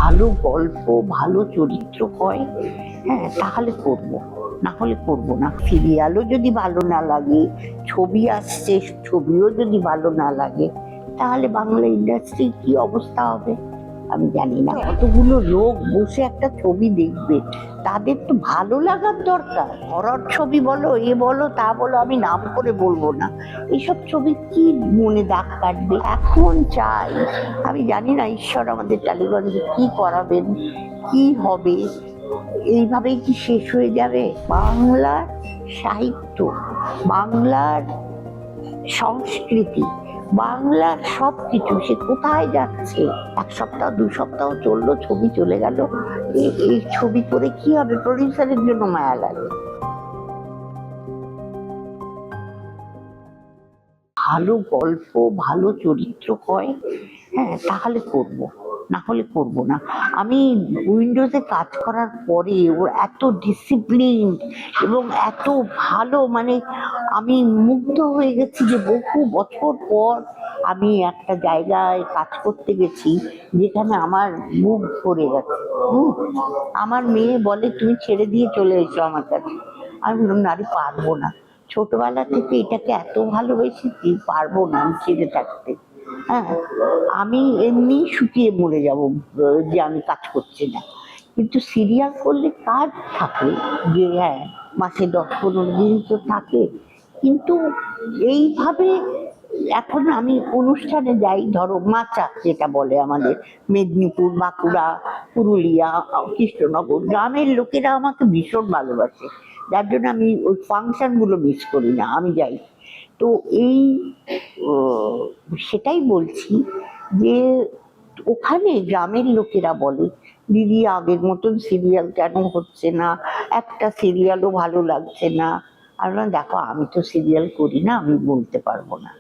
ভালো গল্প, ভালো চরিত্র হয়, হ্যাঁ তাহলে করব, না হলে করব না। সিরিয়ালও যদি ভালো না লাগে, ছবি আসছে ছবিও যদি ভালো না লাগে, তাহলে বাংলা ইন্ডাস্ট্রির কি অবস্থা হবে আমি জানি না। কতগুলো লোক বসে একটা ছবি দেখবে, তাদের তো ভালো লাগার দরকার। হরর ছবি বলো, এ বলো তা বলো, আমি নাম করে বলবো না, এইসব ছবি কি মনে দাগ কাটবে। এখন চাই, আমি জানি না ঈশ্বর আমাদের টালিগঞ্জে কি করাবেন, কি হবে, এইভাবেই কি শেষ হয়ে যাবে বাংলার সাহিত্য, বাংলার সংস্কৃতি, বাংলার সবকিছু? সে কোথায় যাচ্ছে? এক সপ্তাহ দু সপ্তাহ চললো, ছবি চলে গেল। এই ছবি করে কি হবে? প্রডিউসারের জন্য মায়া লাগে। ভালো গল্প, ভালো চরিত্র হয়, হ্যাঁ তাহলে করব, না হলে করব না। আমি উইন্ডোজে কাজ করার পরে ওর এত ডিসিপ্লিন এবং এত ভালো, মানে আমি মুগ্ধ হয়ে গেছি যে বহু বছর পর আমি একটা জায়গায় কাজ করতে গেছি যেখানে আমার মুখ ভরে গেছে। আমার মেয়ে বলে তুমি ছেড়ে দিয়ে চলে এসো আমার কাছে। আমি বললাম না, আমি পারবো না, ছোটবেলা থেকে এটাকে এত ভালোবেসেছি, পারবো না আমি ছেড়ে থাকতে। হ্যাঁ, আমি এমনি শুকিয়ে মরে যাব যে আমি কাজ করছি না। কিন্তু সিরিয়াল করলে কাজ থাকে, যে হ্যাঁ মাসে 10-15 দিন তো থাকে। কিন্তু এইভাবে এখন আমি অনুষ্ঠানে যাই, ধরো মাচা যেটা বলে আমাদের মেদিনীপুর, বাঁকুড়া, পুরুলিয়া, কৃষ্ণনগর, গ্রামের লোকেরা আমাকে ভীষণ ভালোবাসে, যার জন্য আমি ওই ফাংশনগুলো মিস করি না, আমি যাই। তো এই সেটাই বলছি যে ওখানে গ্রামের লোকেরা বলে দিদি আগের মতন সিরিয়াল কেন হচ্ছে না, একটা সিরিয়ালও ভালো লাগছে না। আর দেখো আমি তো সিরিয়াল করি না, আমি বলতে পারবো না।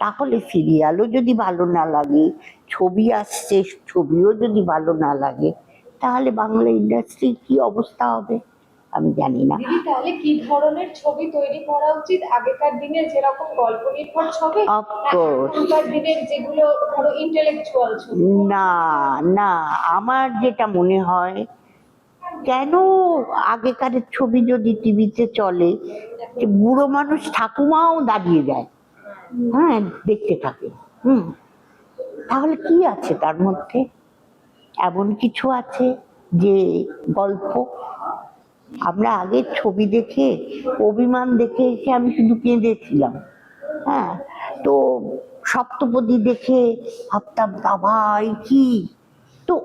তাহলে সিরিয়ালও যদি ভালো না লাগে, ছবি আসছে ছবিও যদি ভালো না লাগে, তাহলে বাংলা ইন্ডাস্ট্রির কি অবস্থা হবে আমি জানি না। দিদি তাহলে কি ধরনের ছবি তৈরি করা উচিত? আগেকার দিনের যেরকম গল্প নির্ভর ছবি, এখনকার দিনের যেগুলো ধরো ইন্টেলেকচুয়াল ছবি? না না, আমার যেটা মনে হয়, কেন আগেকারের ছবি যদি টিভিতে চলে, বুড়ো মানুষ ঠাকুমাও দাঁড়িয়ে যায়, হ্যাঁ দেখতে থাকে। তাহলে কি আছে তার মধ্যে? এমন কিছু আছে যে গল্প? আমরা আগের ছবি দেখে, অভিমান দেখে এসে আমি শুধু কেঁদেছিলাম। হ্যাঁ, তো সপ্তপদী দেখে ভাবতাম ভাই কি, তো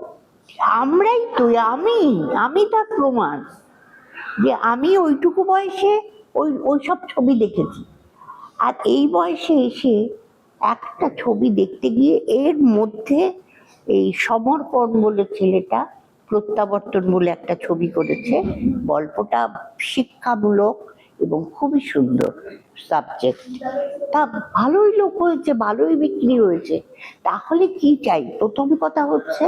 আমরাই তো, আমি তার প্রমাণ যে আমি ওইটুকু বয়সে ওইসব ছবি দেখেছি। আর এই বয়সে এসে একটা ছবি দেখতে গিয়ে এর মধ্যে এই সমর্পণ বলে ছেলেটা প্রত্যাবর্তন বলে একটা ছবি করেছে, গল্পটা শিক্ষামূলক এবং খুবই সুন্দর সাবজেক্ট, তা ভালোই লোক হয়েছে, ভালোই বিক্রি হয়েছে। তাহলে কি চাই? প্রথম কথা হচ্ছে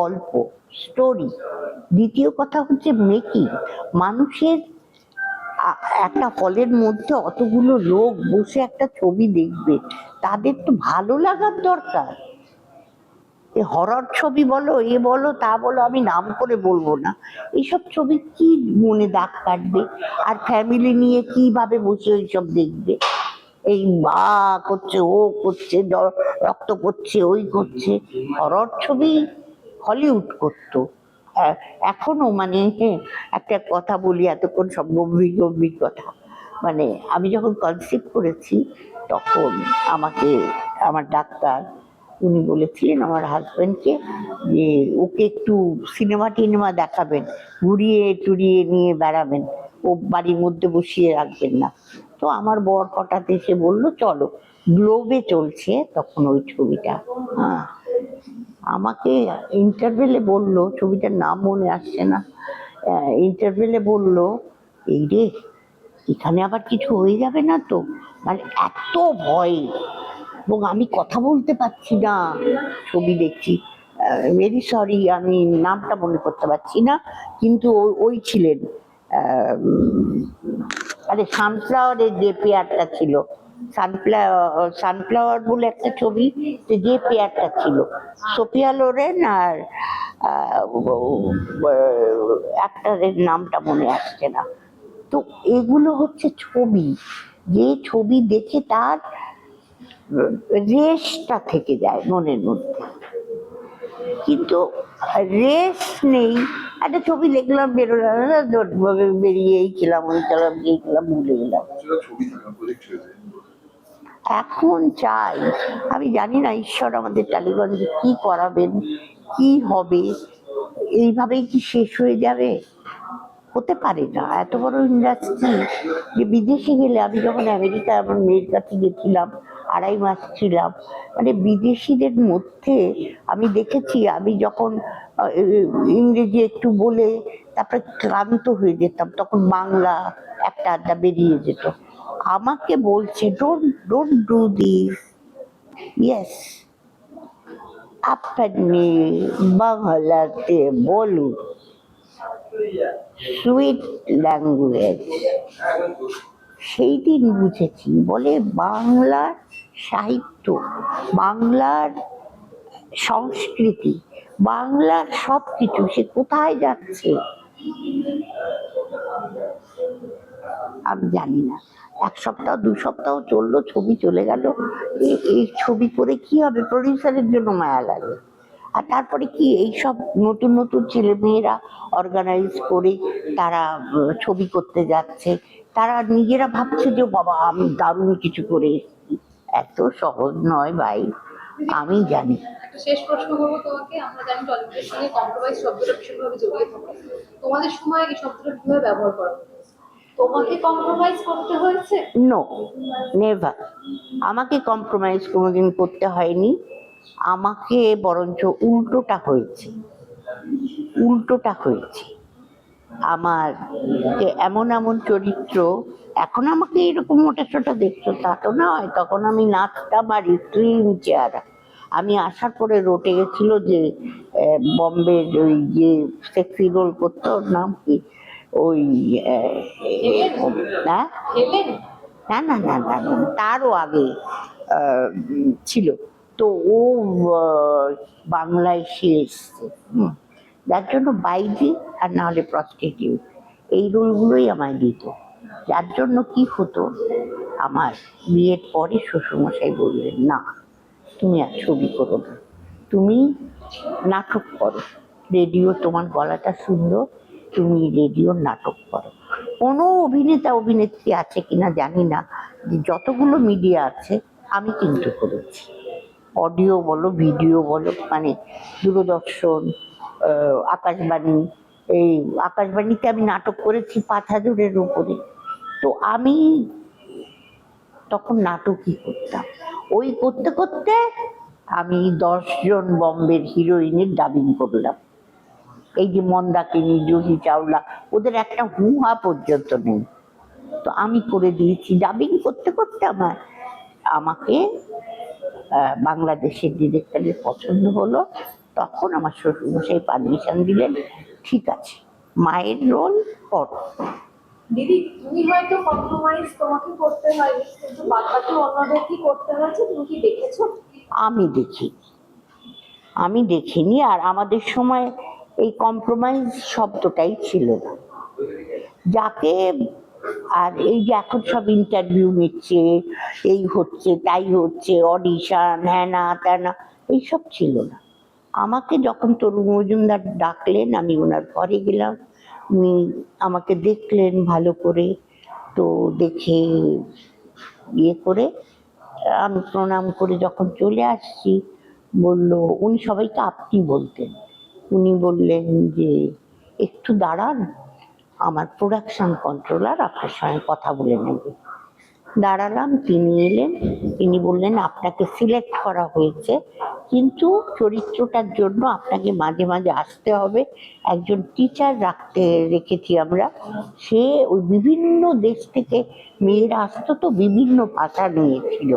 গল্প, স্টোরি। দ্বিতীয় কথা হচ্ছে মেকিং। মানুষের একটা হলের মধ্যে অতগুলো লোক বসে একটা ছবি দেখবে, তাদের তো ভালো লাগার দরকার। হরর ছবি বলো, এ বলো তা বলো, আমি নাম করে বলবো না, এইসব ছবি কি মনে দাগ কাটবে? আর ফ্যামিলি নিয়ে কিভাবে বসে ওইসব দেখবে? এই বা করছে, ও করছে, রক্ত করছে, ওই করছে। হরর ছবি হলিউড করতো, এখনো মানে একটা কথা বলি, এতক্ষণ সব গম্ভীর গম্ভীর কথা। মানে আমি যখন কনসিভ করেছি তখন আমাকে আমার ডাক্তার উনি বলেছিলেন আমার হাজব্যান্ডকে যে ওকে একটু সিনেমা টিনেমা দেখাবেন, ঘুরিয়ে টুরিয়ে নিয়ে বেড়াবেন, ও বাড়ির মধ্যে বসিয়ে রাখবেন না। তো আমার বর হঠাৎ এসে বললো চলো, গ্লোবে চলছে তখন ওই ছবিটা। হ্যাঁ, আমাকে ইন্টারভেলে বললো, ছবিটার নাম মনে আসছে না, ইন্টারভেলে বললো এই রে এখানে আবার কিছু হয়ে যাবে না তো, মানে এত ভয়, এবং আমি কথা বলতে পারছি না, ছবি দেখছি। ভেরি সরি, আমি নামটা মনে করতে পারছি না, কিন্তু ওই ছিলেন আরে সানফ্লাওয়ারের যে পেয়ারটা ছিল, সানফ্লাওয়ার বলে একটা ছবি, যে পেয়ারটা ছিল সোফিয়া লোরেন আর অ্যাক্টারের নামটা মনে আসছে না। তো এগুলো হচ্ছে ছবি, যে ছবি দেখে তার রেশটা থেকে যায় মনের মধ্যে, কিন্তু রেশ নেই। একটা ছবি দেখলাম, বেরোলাম, বেরিয়ে এই খেলাম, ওই খেলাম, এই খেলাম, ভুলে গেলাম। এখন চাই, আমি জানি না ঈশ্বর আমাদের টালিগঞ্জে কি করাবেন, কি হবে, এইভাবেই কি শেষ হয়ে যাবে? হতে পারে না, এত বড় ইন্ডাস্ট্রি। যে বিদেশে গেলে, আমি যখন আমেরিকা আমার মেয়ের কাছে গেছিলাম, 2.5 মাস ছিলাম, মানে বিদেশিদের মধ্যে আমি দেখেছি, আমি যখন ইংরেজি একটু বলে তারপরে ক্লান্ত হয়ে যেতাম, তখন বাংলা একটা আড্ডা বেরিয়ে যেত। আমাকে বলছে, don't don't do this, yes আপনি বাংলাতে বলুন, সুইট ল্যাঙ্গুয়েজ। সেই দিন বুঝেছি, বলে বাংলার সাহিত্য, বাংলার সংস্কৃতি, বাংলার সব কিছু সে কোথায় যাচ্ছে আমি জানি না। 1 সপ্তাহ 2 সপ্তাহ চললো, ছবি চলে গেল। এই ছবি করে কি হবে? প্রডিউসারের জন্য মায়া লাগে। আর তারপরে কি, এইসব নতুন নতুন ছেলে মেয়েরা অর্গানাইজ করে তারা ছবি করতে যাচ্ছে, তারা নিজেরা ভাবছে যে বাবা আমি দারুণ কিছু করে এসেছি। এত সহজ নয় ভাই, আমি জানি। একটা শেষ প্রশ্ন করবো তোমাকে। আমরা জানি টলিউডের সঙ্গে কম্প্রোমাইজ শব্দটা ভীষণভাবে জড়িয়ে থাকে। তোমাদের সময় এই শব্দটা কিভাবে ব্যবহার করা হতো? তোমাকে কম্প্রোমাইজ করতে হয়েছে? No, never. আমাকে কম্প্রোমাইজ কোনোদিন করতে হয়নি, আমাকে বরঞ্চ উল্টোটা হয়েছে, উল্টোটা হয়েছে। আমার যে এমন এমন চরিত্র, এখন আমাকে এরকম মোটা সোটা দেখছো তা তো নয়, তখন আমি নাচতাম আর স্লিম চেহারা। আমি আসার পরে রটে গেছিল যে বম্বের ওই যে সেক্সি রোল করতো, ওর নাম কি, ওই না হেলেন? না না না না না, তারও আগে ছিল। তো ও বাংলায় সে এসছে, যার জন্য বাইজি আর না হলে প্রস্টিটিউট, এই রোলগুলোই আমায় দিত। যার জন্য কি হতো, আমার বিয়ের পরে শ্বশুরমশাই বললেন, না তুমি আর ছবি করো না, তুমি নাটক করো, রেডিও, তোমার গলাটা সুন্দর, তুমি রেডিওর নাটক করো। কোনো অভিনেতা অভিনেত্রী আছে কিনা জানি না, যে যতগুলো মিডিয়া আছে আমি কিন্তু করেছি, অডিও বলো ভিডিও বলো, মানে দূরদর্শন, আকাশবাণী। এই আকাশবাণীতে আমি নাটক করেছি 5,000-এর উপরে। তো আমি তখন নাটকই করতাম, ওই করতে করতে আমি 10 জন বম্বের হিরোইনের ডাবিং করলাম। এই যে মন্দাকিনী, জুহি চাওলা, ওদের একটা হুহা পর্যন্ত নেই, তো আমি করে দিয়েছি। ডাবিং করতে করতে আমাকে বাংলাদেশের ডিরেক্টরের পছন্দ হলো, তখন আমার শ্বশুরমশাই পারমিশন দিলেন, ঠিক আছে মায়ের রোল করো। দিদি, তুমি হয়তো কম্প্রোমাইজ তোমাকে করতে হয়নি, কিন্তু বাকি অন্যদের কি করতে হয়েছে তুমি কি দেখেছো? আমি দেখি, আমি দেখিনি। আর আমাদের সময় এই কম্প্রোমাইজ শব্দটাই ছিল না, যাকে, আর এই যে এখন সব ইন্টারভিউ নিচ্ছে, এই হচ্ছে তাই হচ্ছে, অডিশন হ্যানা ত্যানা, এইসব ছিল না। আমাকে যখন তরুণ মজুমদার ডাকলেন, আমি ওনার ঘরে গেলাম, উনি আমাকে দেখলেন ভালো করে, তো দেখে ইয়ে করে আমি প্রণাম করে যখন চলে আসছি, বলল, উনি সবাইকে আপনি বলতেন, উনি বললেন যে একটু দাঁড়ান, আমার প্রোডাকশন কন্ট্রোলার আপনার সঙ্গে কথা বলে নেবে। দাঁড়ালাম, তিনি এলেন, তিনি বললেন আপনাকে সিলেক্ট করা হয়েছে, কিন্তু চরিত্রটার জন্য আপনাকে মাঝে মাঝে আসতে হবে, একজন টিচার রেখেছি আমরা, সে ওই বিভিন্ন দেশ থেকে মেয়েরা আসতো, তো বিভিন্ন ভাষা নিয়েছিল,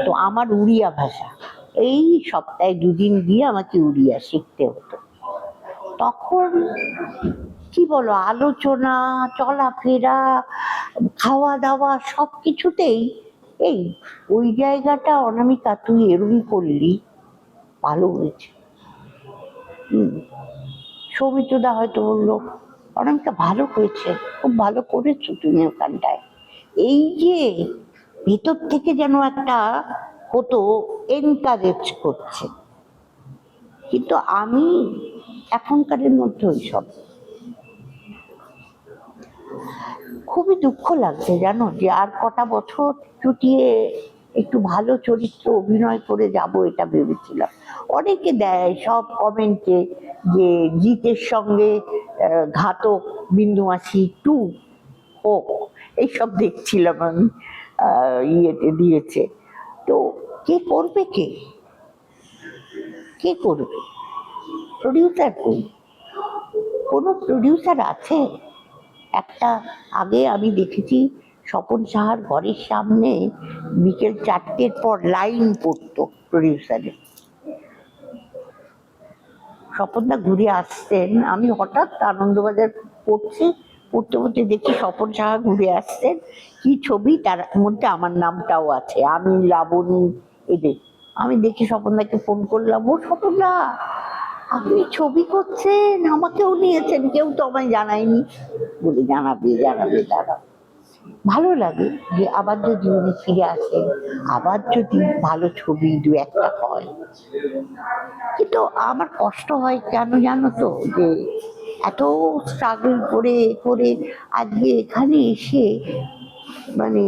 তো আমার উড়িয়া ভাষা, এই সপ্তাহে 2 দিন গিয়ে আমাকে উড়িয়া শিখতে হতো। তখন কি বলো, আলোচনা, চলাফেরা, খাওয়া দাওয়া সব কিছুতেই এই ওই জায়গাটা, অনামিকা তুই এরম করলি, ভালো হয়েছে। সৌমিত্রদা হয়তো বললো অনেকটা ভালো হয়েছে, খুব ভালো করেছো তুমি ওখানটায়। এই যে ভিতর থেকে যেন একটা হতো এনকারেজ করছে, কিন্তু আমি এখনকারের মধ্যে ওইসব খুবই দুঃখ লাগছে জানো, যে আর কটা বছর চুটিয়ে একটু ভালো চরিত্র অভিনয় করে যাব এটা ভেবেছিলাম। অনেকে দেয় সব কমেন্টে যে জিতের সঙ্গে ঘাতক বিন্দুমাসি 2 হোক, এইসব দেখছিলাম আমি, ইয়েতে দিয়েছে। তো কে করবে, কে করবে? প্রডিউসার কই? কোনো প্রডিউসার আছে? একটা আগে আমি দেখেছি স্বপন সাহার ঘরের সামনে বিকেল 4টের পর লাইন পড়তো প্রডিউসারের। স্বপনদা ঘুরে আসতেন, আমি হঠাৎ আনন্দবাজার পড়ছি, পড়তে পড়তে দেখি স্বপন সাহা ঘুরে আসছেন, কি ছবি, তার মধ্যে আমার নামটাও আছে, আমি লাবণী এদের। আমি দেখি স্বপনদাকে ফোন করলাম, ও স্বপনদা আপনি ছবি করছেন, আমাকেও নিয়েছেন, কেউ তো আমায় জানায়নি। বলে জানাবে জানাবে, দাঁড়াও। ভালো লাগে যে আবার যদি উনি ফিরে আসেন, আবার যদি ভালো ছবি 2-1টা হয়। কিন্তু আমার কষ্ট হয় কেন জানো তো, যে এত স্ট্রাগল করে করে আজকে এখানে এসে মানে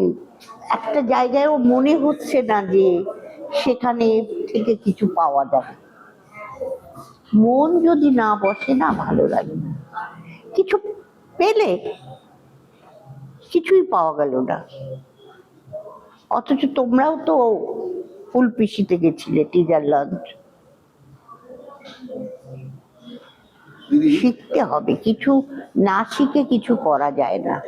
একটা জায়গায়ও মনে হচ্ছে না যে সেখানে থেকে কিছু পাওয়া যাবে। মন যদি না বসে না, ভালো লাগে না। কিছু পেলে কিছুই পাওয়া গেল না। অথচ তোমরাও তো ফুল পিসিতে গেছিলে টিজার লঞ্চ। শিখতে হবে, কিছু না শিখে কিছু করা যায় না।